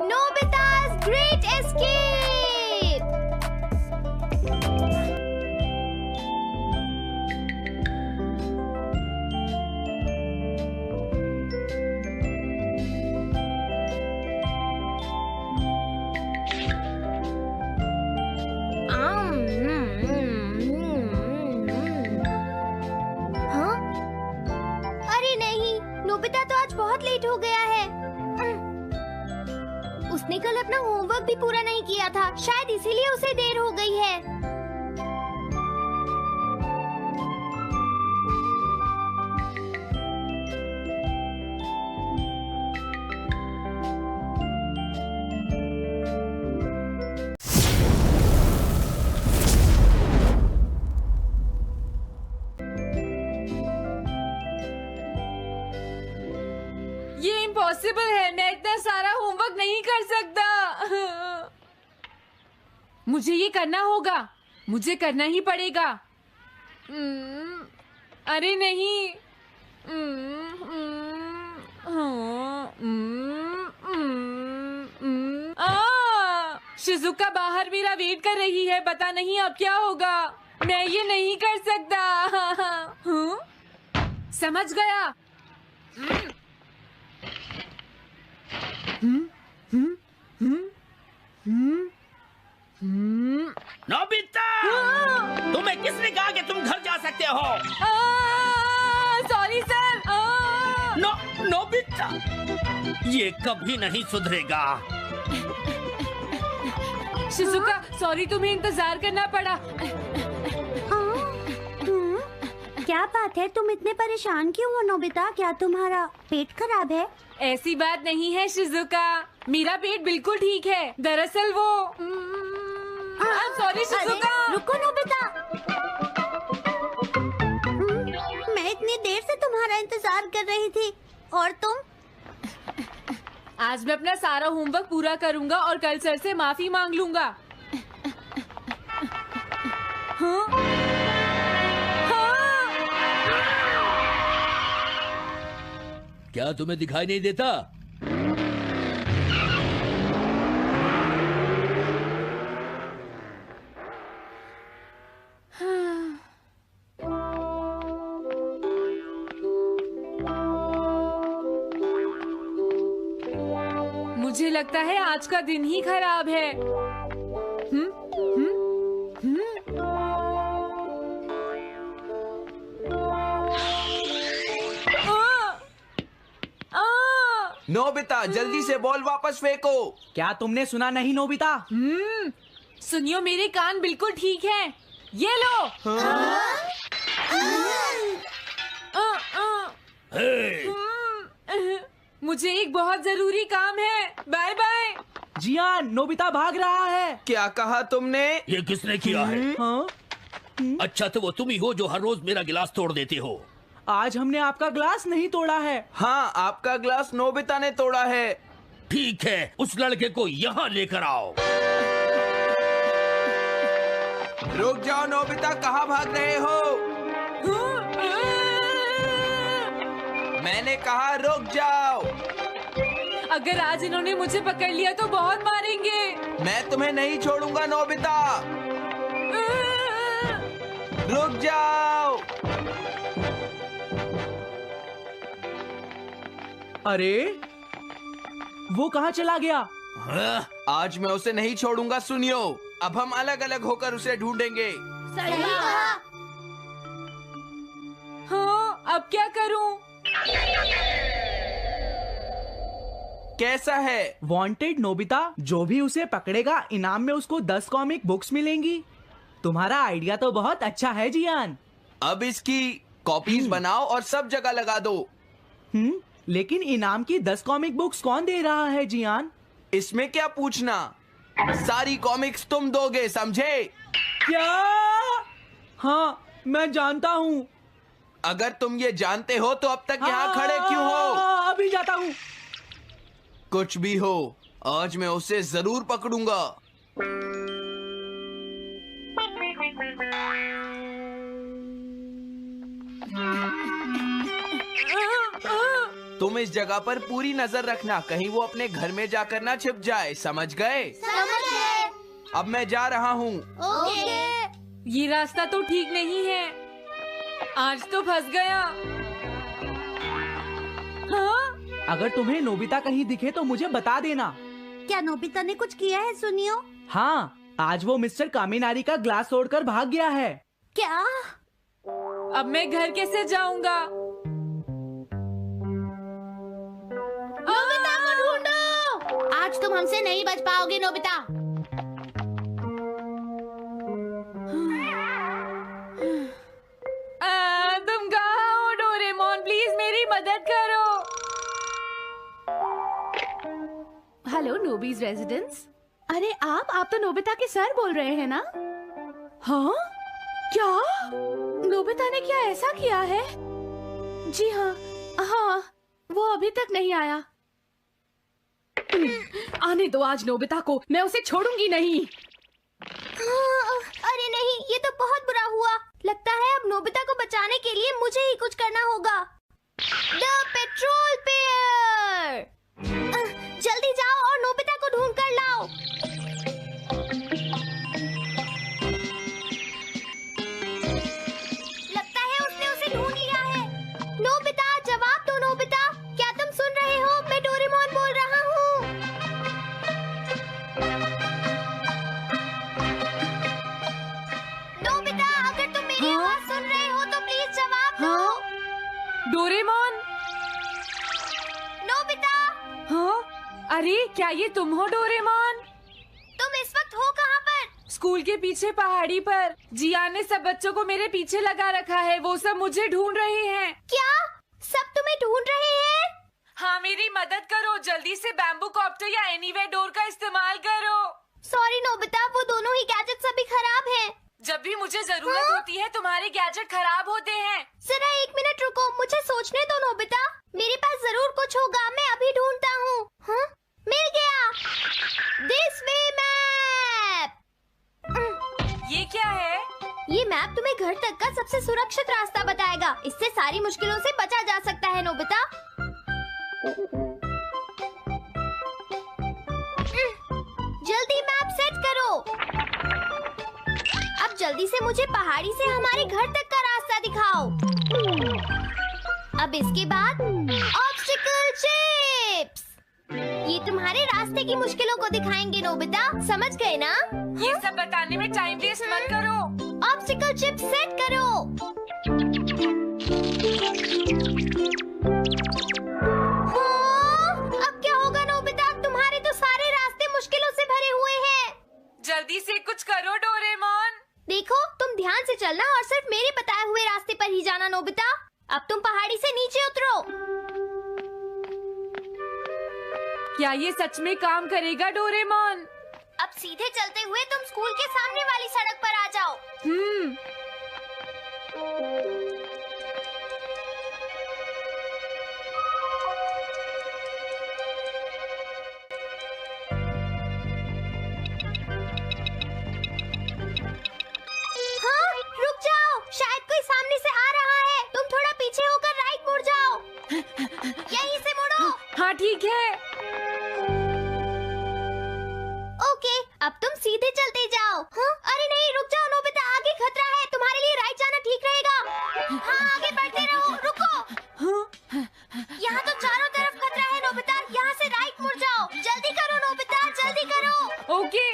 Nobita's Great Escape! हाँ? अरे नहीं, नोबिता तो आज बहुत लेट हो गया है। उसने कल अपना होमवर्क भी पूरा नहीं किया था, शायद इसीलिए उसे देर हो गई है। ये इम्पॉसिबल है, मैं इतना सारा होमवर्क नहीं कर सकता। मुझे ये करना होगा, मुझे करना ही पड़ेगा। अरे नहीं। शिजुका बाहर मेरा वेट कर रही है, पता नहीं अब क्या होगा। मैं ये नहीं कर सकता। समझ गया। नोबिता, तुम्हें किसने कहा कि तुम घर जा सकते हो? Sorry sir. नोबिता, ये कभी नहीं सुधरेगा। शिजुका, सॉरी तुम्हें इंतजार करना पड़ा। क्या बात है, तुम इतने परेशान क्यों हो नोबिता? क्या तुम्हारा पेट खराब है? ऐसी बात नहीं है शिजुका, मेरा पेट बिल्कुल ठीक है। दरअसल वो सॉरी शिजुका। रुको नोबिता, मैं इतनी देर से तुम्हारा इंतजार कर रही थी और तुम? आज मैं अपना सारा होमवर्क पूरा करूंगा और कल सर से माफी मांग लूंगा। हाँ? हाँ? क्या तुम्हें दिखाई नहीं देता? मुझे लगता है आज का दिन ही खराब है। नोबिता, जल्दी से बॉल वापस फेंको। क्या तुमने सुना नहीं नोबिता? सुनियो, मेरे कान बिल्कुल ठीक हैं। ये लो। मुझे एक बहुत जरूरी काम है। Bye bye. जियान, नोबिता भाग रहा है। क्या कहा तुमने? ये किसने किया है? हाँ? अच्छा, तो वो तुम ही हो जो हर रोज मेरा गिलास तोड़ देते हो। आज हमने आपका ग्लास नहीं तोड़ा है। हाँ, आपका ग्लास नोबिता ने तोड़ा है। ठीक है, उस लड़के को यहाँ लेकर आओ। रुक जाओ नोबिता, कहाँ भाग रहे हो? मैंने कहा रुक जाओ। अगर आज इन्होंने मुझे पकड़ लिया तो बहुत मारेंगे। मैं तुम्हें नहीं छोड़ूंगा नोबिता, रुक जाओ। अरे वो कहाँ चला गया? हाँ? आज मैं उसे नहीं छोड़ूंगा। सुनियो, अब हम अलग अलग होकर उसे ढूंढेंगे। सही कहा। हाँ, अब क्या करूं? कैसा है? वांटेड नोबिता, जो भी उसे पकड़ेगा इनाम में उसको 10 कॉमिक बुक्स मिलेंगी। तुम्हारा आइडिया तो बहुत अच्छा है जियान। अब इसकी कॉपीज बनाओ और सब जगह लगा दो। लेकिन इनाम की 10 कॉमिक बुक्स कौन दे रहा है जियान? इसमें क्या पूछना, सारी कॉमिक्स तुम दोगे, समझे? क्या? हाँ, मैं जानता हूँ। अगर तुम ये जानते हो तो अब तक यहाँ खड़े क्यों हो? अभी जाता हूँ। कुछ भी हो, आज मैं उसे जरूर पकड़ूंगा। तुम इस जगह पर पूरी नजर रखना, कहीं वो अपने घर में जाकर ना छिप जाए, समझ गए? समझ गए। अब मैं जा रहा हूँ। ओके। ये रास्ता तो ठीक नहीं है, आज तो फंस गया। हाँ? अगर तुम्हें नोबिता कहीं दिखे तो मुझे बता देना। क्या नोबिता ने कुछ किया है सुनियो? हाँ, आज वो मिस्टर कामिनारी का ग्लास तोड़कर भाग गया है। क्या? अब मैं घर कैसे जाऊंगा? नोबिता को ढूंढो। आज तुम हमसे नहीं बच पाओगे नोबिता। तुम कहाँ हो डोरेमोन? प्लीज मेरी मदद करो। हेलो नोबीज रेजिडेंस। अरे आप तो नोबिता के सर बोल रहे हैं ना? हाँ? क्या? नोबिता ने क्या ऐसा किया है? जी हाँ, हाँ, वो अभी तक नहीं आया। आने दो आज नोबिता को, मैं उसे छोड़ूंगी नहीं। अरे नहीं, ये तो बहुत बुरा हुआ। लगता है अब नोबिता को बचाने के लिए मुझे ही कुछ करना होगा। द पेट्रोल पेयर, जल्दी जाओ और नोबिता को ढूंढ कर लाओ। लगता है उसने उसे ढूंढ लिया है। नोबिता, जवाब दो नोबिता, क्या तुम सुन रहे हो? मैं डोरेमोन बोल रहा हूँ। नोबिता, अगर तुम मेरी आवाज सुन रहे हो तो प्लीज जवाब दो। डोरेमोन? नोबिता, हाँ? अरे क्या ये तुम हो डोरेमोन? तुम इस वक्त हो कहाँ पर? स्कूल के पीछे पहाड़ी पर। जिया ने सब बच्चों को मेरे पीछे लगा रखा है, वो सब मुझे ढूंढ रहे हैं। क्या? सब तुम्हें ढूंढ रहे हैं? हाँ, मेरी मदद करो, जल्दी से बैम्बू कॉप्टर या एनीवेयर डोर का इस्तेमाल करो। सॉरी नोबिता, वो दोनों ही गैजेट्स अभी खराब हैं। जब भी मुझे जरूरत होती है तुम्हारे गैजेट खराब होते हैं। जरा 1 मिनट रुको, मुझे सोचने दो नोबिता। मेरे पास जरूर कुछ होगा, मैं अभी ढूंढता हूँ। हाँ? मिल गया। This way map. ये क्या है? ये मैप तुम्हें घर तक का सबसे सुरक्षित रास्ता बताएगा। इससे सारी मुश्किलों से बचा जा सकता है नोबिता। जल्दी मैप सेट करो। अब जल्दी से मुझे पहाड़ी से हमारे घर तक का रास्ता दिखाओ। अब इसके बाद ऑब्स्टिकल चिप्स। ये तुम्हारे रास्ते की मुश्किलों को दिखाएंगे नोबिता, समझ गए ना? ये सब बताने में टाइम वेस्ट मत करो। ऑब्स्टिकल चिप्स सेट करो। हाँ, अब क्या होगा नोबिता? तुम्हारे तो सारे रास्ते मुश्किलों से भरे हुए हैं। जल्दी से कुछ करो डोरेमोन। देखो, तुम ध्यान से चलना और सिर्फ मेरे बताए हुए रास्ते पर ही जाना नोबिता। अब तुम पहाड़ी से नीचे उतरो। क्या ये सच में काम करेगा डोरेमोन? अब सीधे चलते हुए तुम स्कूल के सामने वाली सड़क पर आ जाओ। हाँ, रुक जाओ, शायद कोई सामने से आ रहा है। तुम थोड़ा पीछे होकर राइट मुड़ जाओ। यहीं से मुड़ो। हाँ ठीक है। ओके, अब तुम सीधे चलते जाओ। हाँ? अरे नहीं, रुक जाओ नोबिता, आगे खतरा है। तुम्हारे लिए राइट जाना ठीक रहेगा। हाँ, आगे बढ़ते रहो। रुको, यहाँ तो चारों तरफ खतरा है नोबिता, यहाँ से राइट मुड़ जाओ। जल्दी करो नोबिता, जल्दी करो। ओके।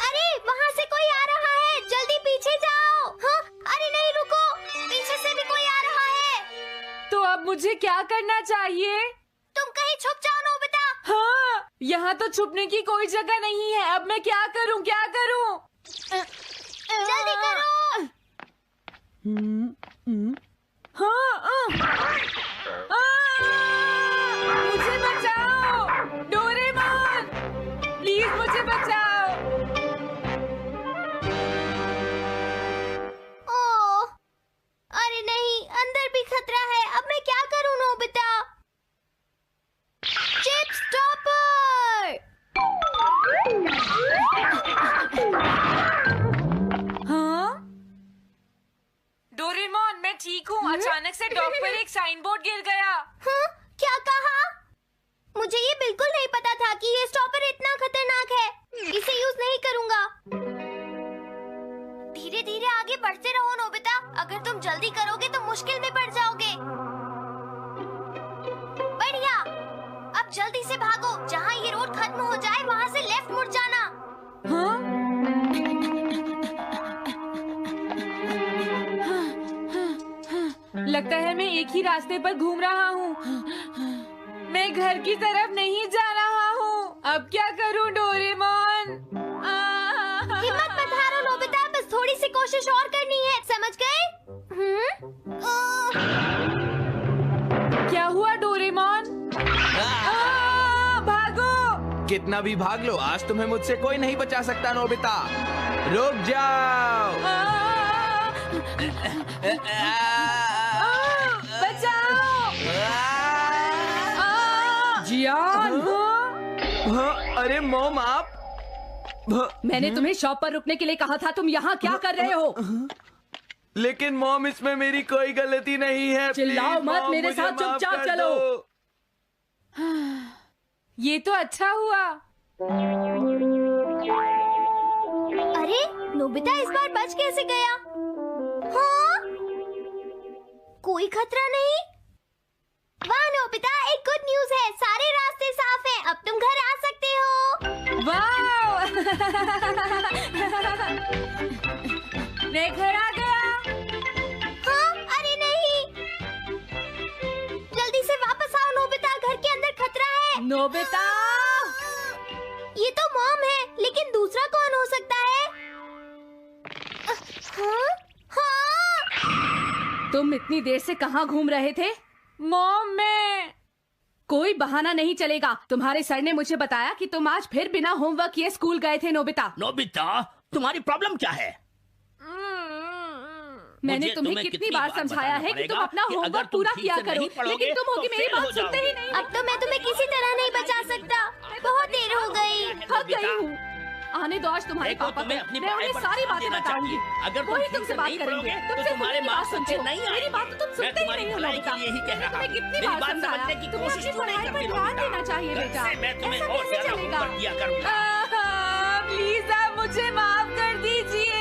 अरे वहाँ से कोई आ रहा है, जल्दी पीछे जाओ। हाँ? अरे नहीं, रुको, पीछे से भी कोई आ रहा है। तो अब मुझे क्या करना चाहिए? तुम कहीं छुप जाओ नोबिता। हाँ, यहाँ तो छुपने की कोई जगह नहीं है। अब मैं क्या करूँ, क्या करूँ? जल्दी करो। हाँ, मुझे बचाओ डोरेमोन, प्लीज मुझे बचाओ। ओह, अरे नहीं, अंदर भी खतरा है। अब मैं क्या करूं नोबिता? Chip stopper. हाँ? हूँ अचानक से डॉक पर एक साइन बोर्ड गिर गया। हाँ, क्या कहा? मुझे ये बिल्कुल नहीं पता था कि ये स्टॉपर इतना खतरनाक है। इसे यूज नहीं करूँगा। धीरे धीरे आगे बढ़ते रहो नोबिता। अगर तुम जल्दी करोगे तो मुश्किल में पड़ जाओगे। बढ़िया। अब जल्दी से भागो। जहाँ ये रोड खत्म हो जाए वहाँ से लेफ्ट मुड़ जाना। हाँ? लगता है मैं एक ही रास्ते पर घूम रहा हूँ। मैं घर की तरफ नहीं जा रहा हूँ। अब क्या करूँ डोरेमोन? हिम्मत मत हारो नोबिता, बस थोड़ी सी कोशिश और करनी है, समझ गए? क्या हुआ डोरेमोन? भागो! कितना भी भाग लो, आज तुम्हें मुझसे कोई नहीं बचा सकता नोबिता। रुक जाओ। बचाओ! जियान! हाँ, अरे मॉम आप मैंने तुम्हें शॉप पर रुकने के लिए कहा था, तुम यहाँ क्या कर रहे हो? लेकिन मॉम इसमें मेरी कोई गलती नहीं है। चिल्लाओ प्लीज, मत, मॉम, मेरे मुझे साथ माफ चुपचाप कर चलो। दो। ये तो अच्छा हुआ। अरे नोबिता इस बार बच कैसे गया? हाँ? कोई खतरा नहीं? वाह नोबिता, एक गुड न्यूज़ है, सारे रास्ते साफ हैं, अब तुम घर आ सकते हो। वाओ! मैं घर आ गया। हाँ? अरे नहीं, जल्दी से वापस आओ नोबिता, घर के अंदर खतरा है। नोबिता! ये तो मॉम है, लेकिन दूसरा कौन हो सकता है? हाँ? हाँ? तुम इतनी देर से कहाँ घूम रहे थे? मॉम मैं कोई बहाना नहीं चलेगा। तुम्हारे सर ने मुझे बताया कि तुम आज फिर बिना होमवर्क किए स्कूल गए थे नोबिता। नोबिता, तुम्हारी प्रॉब्लम क्या है? मैंने मुझे तुम्हें कितनी बार समझाया है कि तुम अपना होमवर्क पूरा किया करो, लेकिन तुम होगी मेरी बात सुनते ही नहीं। अब तो मैं तुम्हें किसी तरह नहीं बचा सकता, बहुत देर हो गई। थक गई हूँ। आने दो आज तुम्हारे देखो, पापा तुम्हें को, अपनी मैं पढ़ाई उन्हें पर सारी ध्यान बातें देना बताऊंगी। चाहिए। अगर तुम वही ठीक तुमसे से बात नहीं करेंगे। पढ़ोगे, तो तुमसे तुम्हारे खुद की मार्क्स बात सुनते अच्छे हो। नहीं मेरी आएंगे। बात तो तुम मैं सुनते ही तुम्हारी नहीं हो भलाई नोबिता। के लिए ही कह मैंने रहा तुम्हें हूँ। कितनी मेरी बार बात समझाया, समझने की तुम्हें कोशिश अपनी क्यों नहीं पढ़ाई पर करती ध्यान नोबिता? देना चाहिए घर बेटा। से मैं तुम्हें ऐसा और कैसे ज्यादा चलेगा? होमवर्क दिया करूंगा। प्लीज आप मुझे माफ कर दीजिए।